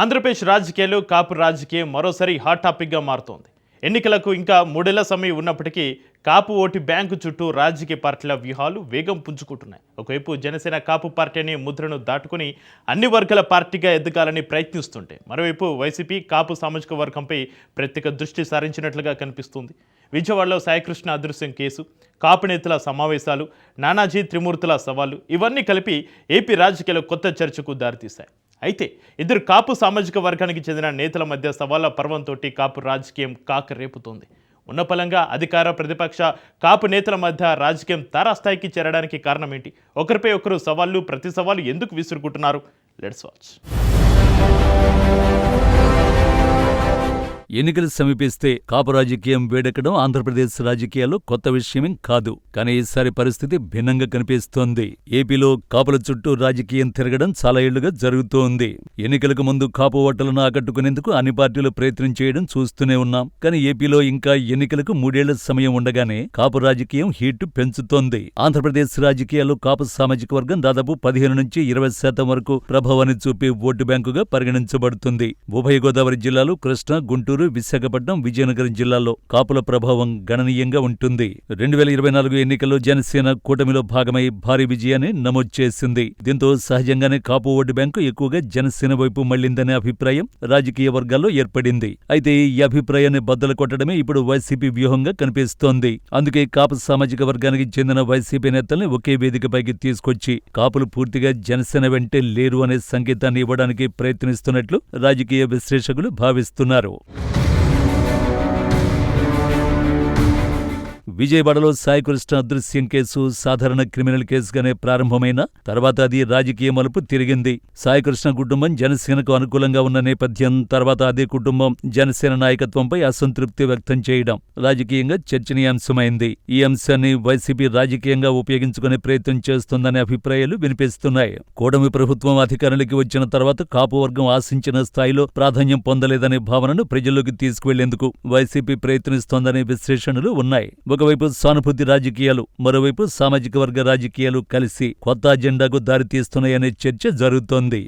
ఆంధ్రప్రదేశ్ రాజకీయాలు కాపు రాజకీయం మరోసారి హాట్ టాపిక్గా మారుతోంది. ఎన్నికలకు ఇంకా 3 ఏళ్ల సమయం ఉన్నప్పటికీ కాపు ఓటు బ్యాంకు చుట్టూ రాజకీయ పార్టీల వ్యూహాలు వేగం పుంజుకుంటున్నాయి. ఒకవైపు జనసేన కాపు పార్టీ అనే ముద్రను దాటుకుని అన్ని వర్గాల పార్టీగా ఎదగాలని ప్రయత్నిస్తుంటే, మరోవైపు వైసీపీ కాపు సామాజిక వర్గంపై ప్రత్యేక దృష్టి సారించినట్లుగా కనిపిస్తుంది. విజయవాడలో సాయికృష్ణ అదృశ్యం కేసు, కాపు నేతల సమావేశాలు, నానాజీ త్రిమూర్తుల సవాలు ఇవన్నీ కలిపి ఏపీ రాజకీయాల్లో కొత్త చర్చకు దారితీశాయి. అయితే ఇద్దరు కాపు సామాజిక వర్గానికి చెందిన నేతల మధ్య సవాళ్ల పర్వంతో కాపు రాజకీయం కాకరేపుతోంది. ఉన్నపలంగా అధికార ప్రతిపక్ష కాపు నేతల మధ్య రాజకీయం తారాస్థాయికి చేరడానికి కారణం ఏంటి? ఒకరిపై ఒకరు సవాళ్లు ప్రతి సవాలు ఎందుకు విసురుకుంటున్నారు? Let's watch. ఎన్నికలు సమీపిస్తే కాపు రాజకీయం వేడెక్కడం ఆంధ్రప్రదేశ్ రాజకీయాల్లో కొత్త విషయమేం కాదు. కానీ ఈసారి పరిస్థితి భిన్నంగా కనిపిస్తోంది. ఏపీలో కాపుల చుట్టూ రాజకీయం తిరగడం చాలా ఏళ్లుగా జరుగుతోంది. ఎన్నికలకు ముందు కాపు ఓటర్లను ఆకట్టుకునేందుకు అన్ని పార్టీలు ప్రయత్నం చేయడం చూస్తూనే ఉన్నాం. కానీ ఏపీలో ఇంకా ఎన్నికలకు 3 ఏళ్ల సమయం ఉండగానే కాపు రాజకీయం హీట్ పెంచుతోంది. ఆంధ్రప్రదేశ్ రాజకీయాల్లో కాపు సామాజిక వర్గం దాదాపు 15 నుంచి 20% వరకు ప్రభావాన్ని చూపే ఓటు బ్యాంకుగా పరిగణించబడుతుంది. ఉభయ గోదావరి జిల్లాలు, కృష్ణా, గుంటూరు, విశాఖపట్నం, విజయనగరం జిల్లాల్లో కాపుల ప్రభావం గణనీయంగా ఉంటుంది. 2024 ఎన్నికల్లో జనసేన కూటమిలో భాగమై భారీ విజయాన్ని నమోదు చేసింది. దీంతో సహజంగానే కాపు ఓటు బ్యాంకు ఎక్కువగా జనసేన వైపు మళ్లిందనే అభిప్రాయం రాజకీయ వర్గాల్లో ఏర్పడింది. అయితే ఈ అభిప్రాయాన్ని బద్దలు కొట్టడమే ఇప్పుడు వైసీపీ వ్యూహంగా కనిపిస్తోంది. అందుకే కాపు సామాజిక వర్గానికి చెందిన వైసీపీ నేతల్ని ఒకే వేదికపైకి తీసుకొచ్చి కాపులు పూర్తిగా జనసేన వెంటే లేరు అనే సంకేతాన్ని ఇవ్వడానికి ప్రయత్నిస్తున్నట్లు రాజకీయ విశ్లేషకులు భావిస్తున్నారు. విజయవాడలో సాయికృష్ణ అదృశ్యం కేసు సాధారణ క్రిమినల్ కేసుగానే ప్రారంభమైన తర్వాత అది రాజకీయ మలుపు తిరిగింది. సాయికృష్ణ కుటుంబం జనసేనకు అనుకూలంగా ఉన్న నేపథ్యం తర్వాత అదే కుటుంబం జనసేన నాయకత్వంపై అసంతృప్తి వ్యక్తం చేయడం రాజకీయంగా చర్చనీయాంశమైంది. ఈ అంశాన్ని వైసీపీ రాజకీయంగా ఉపయోగించుకునే ప్రయత్నం చేస్తోందనే అభిప్రాయాలు వినిపిస్తున్నాయి. కూటమి ప్రభుత్వం అధికారంలోకి వచ్చిన తర్వాత కాపు వర్గం ఆశించిన స్థాయిలో ప్రాధాన్యం పొందలేదనే భావనను ప్రజల్లోకి తీసుకువెళ్లేందుకు వైసీపీ ప్రయత్నిస్తోందనే విశ్లేషణలు ఉన్నాయి. ఒకవైపు సానుభూతి రాజకీయాలు, మరోవైపు సామాజిక వర్గ రాజకీయాలు కలిసి కొత్త అజెండాకు దారితీస్తున్నాయనే చర్చ జరుగుతోంది.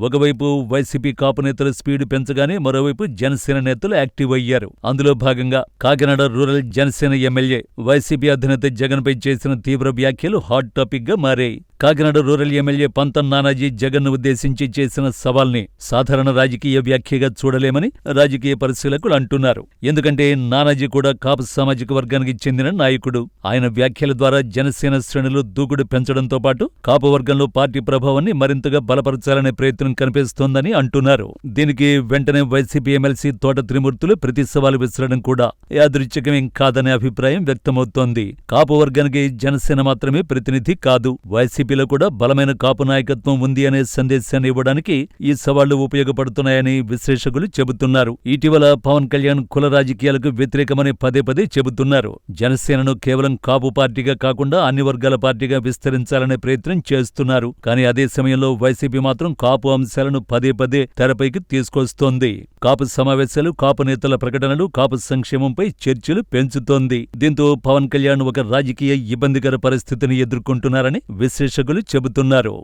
ఒకవైపు వైసీపీ కాపు నేతలు స్పీడ్ పెంచగానే మరోవైపు జనసేన నేతలు యాక్టివ్ అయ్యారు. అందులో భాగంగా Kakinada rural Janasena MLA YCP అధినేత జగన్పై చేసిన తీవ్ర వ్యాఖ్యలు హాట్ టాపిక్ గా మారాయి. కాకినాడ రూరల్ ఎమ్మెల్యే పంతం నానాజీ జగన్ను ఉద్దేశించి చేసిన సవాల్ని సాధారణ రాజకీయ వ్యాఖ్యగా చూడలేమని రాజకీయ పరిశీలకులు అంటున్నారు. ఎందుకంటే నానాజీ కూడా కాపు సామాజిక వర్గానికి చెందిన నాయకుడు. ఆయన వ్యాఖ్యల ద్వారా జనసేన శ్రేణులు దూకుడు పెంచడంతో పాటు కాపు వర్గంలో పార్టీ ప్రభావాన్ని మరింతగా బలపరచాలనే ప్రయత్నం కనిపిస్తోందని అంటున్నారు. దీనికి వెంటనే వైసీపీ ఎమ్మెల్సీ తోట త్రిమూర్తులు ప్రతి సవాలు విసరడం కూడా యాదృచ్ఛికమేం కాదనే అభిప్రాయం వ్యక్తమవుతోంది. కాపు వర్గానికి జనసేన మాత్రమే ప్రతినిధి కాదు, వైసీపీలో కూడా బలమైన కాపు నాయకత్వం ఉంది అనే సందేశాన్ని ఇవ్వడానికి ఈ సవాళ్లు ఉపయోగపడుతున్నాయని విశ్లేషకులు చెబుతున్నారు. ఇటీవల పవన్ కళ్యాణ్ కుల రాజకీయాలకు వ్యతిరేకమని పదే పదే చెబుతున్నారు. జనసేనను కేవలం కాపు పార్టీగా కాకుండా అన్ని వర్గాల పార్టీగా విస్తరించాలనే ప్రయత్నం చేస్తున్నారు. కానీ అదే సమయంలో వైసీపీ మాత్రం కాపు అంశాలను పదే పదే తెరపైకి తీసుకొస్తోంది. కాపు సమావేశాలు, కాపు నేతల ప్రకటనలు కాపు సంక్షేమంపై చర్చలు పెంచుతోంది. దీంతో పవన్ కళ్యాణ్ ఒక రాజకీయ ఇబ్బందికర పరిస్థితిని ఎదుర్కొంటున్నారని విశ్లేషకులు చెబుతున్నారు.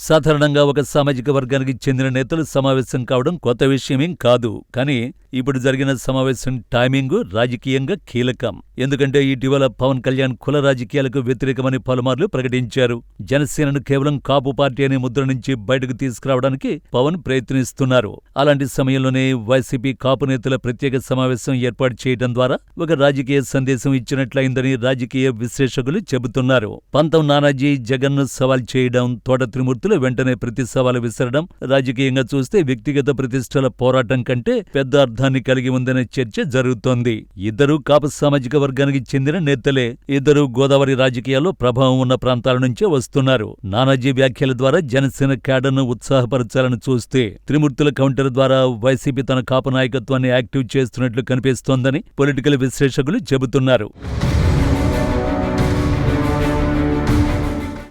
సాధారణంగా ఒక సామాజిక వర్గానికి చెందిన నేతలు సమావేశం కావడం కొత్త విషయమేం కాదు. కానీ ఇప్పుడు జరిగిన సమావేశం టైమింగు రాజకీయంగా కీలకం. ఎందుకంటే ఇటీవల పవన్ కళ్యాణ్ కుల రాజకీయాలకు వ్యతిరేకమని పలుమార్లు ప్రకటించారు. జనసేనను కేవలం కాపు పార్టీ అనే ముద్ర నుంచి బయటకు తీసుకురావడానికి పవన్ ప్రయత్నిస్తున్నారు. అలాంటి సమయంలోనే వైసీపీ కాపు నేతల ప్రత్యేక సమావేశం ఏర్పాటు చేయడం ద్వారా ఒక రాజకీయ సందేశం ఇచ్చినట్లయిందని రాజకీయ విశ్లేషకులు చెబుతున్నారు. పంతం నానాజీ జగన్ను సవాల్ చేయడం, తోట త్రిమూర్తులు వెంటనే ప్రతి సవాలు విసరడం రాజకీయంగా చూస్తే వ్యక్తిగత ప్రతిష్టల పోరాటం కంటే పెద్ద అర్థాన్ని కలిగి ఉందనే చర్చ జరుగుతోంది. ఇద్దరూ కాపు సామాజిక వర్గానికి చెందిన నేతలే. ఇద్దరూ గోదావరి రాజకీయాల్లో ప్రభావం ఉన్న ప్రాంతాల నుంచే వస్తున్నారు. నానాజీ వ్యాఖ్యల ద్వారా జనసేన క్యాడర్ను ఉత్సాహపరచాలని చూస్తే, త్రిమూర్తుల కౌంటర్ ద్వారా వైసీపీ తన కాపు నాయకత్వాన్ని యాక్టివ్ చేస్తున్నట్లు కనిపిస్తోందని పొలిటికల్ విశ్లేషకులు చెబుతున్నారు.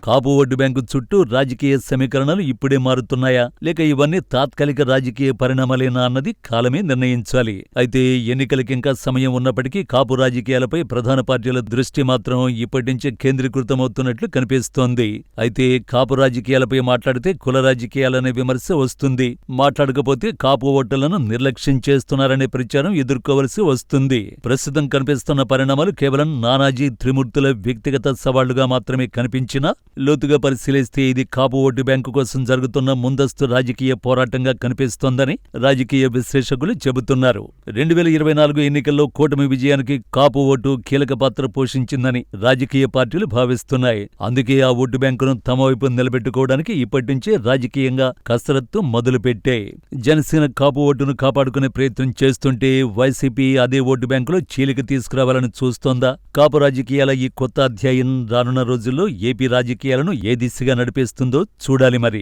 కాపు ఓటు బ్యాంకు చుట్టూ రాజకీయ సమీకరణలు ఇప్పుడే మారుతున్నాయా లేక ఇవన్నీ తాత్కాలిక రాజకీయ పరిణామాలేనా అన్నది కాలమే నిర్ణయించాలి. అయితే ఎన్నికలకింకా సమయం ఉన్నప్పటికీ కాపు రాజకీయాలపై ప్రధాన పార్టీల దృష్టి మాత్రం ఇప్పటినుంచే కేంద్రీకృతమవుతున్నట్లు కనిపిస్తోంది. అయితే కాపు రాజకీయాలపై మాట్లాడితే కుల రాజకీయాలనే విమర్శ వస్తుంది. మాట్లాడకపోతే కాపు ఓటర్లను నిర్లక్ష్యం చేస్తున్నారనే ప్రచారం ఎదుర్కోవలసి వస్తుంది. ప్రస్తుతం కనిపిస్తున్న పరిణామాలు కేవలం నానాజీ త్రిమూర్తుల వ్యక్తిగత సవాళ్లుగా మాత్రమే కనిపించినా లోతుగా పరిశీలిస్తే ఇది కాపు ఓటు బ్యాంకు కోసం జరుగుతున్న ముందస్తు రాజకీయ పోరాటంగా కనిపిస్తోందని రాజకీయ విశ్లేషకులు చెబుతున్నారు. 2024 ఎన్నికల్లో కూటమి విజయానికి కాపు ఓటు కీలక పాత్ర పోషించిందని రాజకీయ పార్టీలు భావిస్తున్నాయి. అందుకే ఆ ఓటు బ్యాంకును తమ వైపు నిలబెట్టుకోవడానికి ఇప్పటినుంచే రాజకీయంగా కసరత్తు మొదలుపెట్టాయి. జనసేన కాపు ఓటును కాపాడుకునే ప్రయత్నం చేస్తుంటే వైసీపీ అదే ఓటు బ్యాంకులో చీలిక తీసుకురావాలని చూస్తోందా? కాపు రాజకీయాల ఈ కొత్త అధ్యాయం రానున్న రోజుల్లో ఏపీ రాజకీయాలను ఏ దిశగా నడిపిస్తుందో చూడాలి మరి.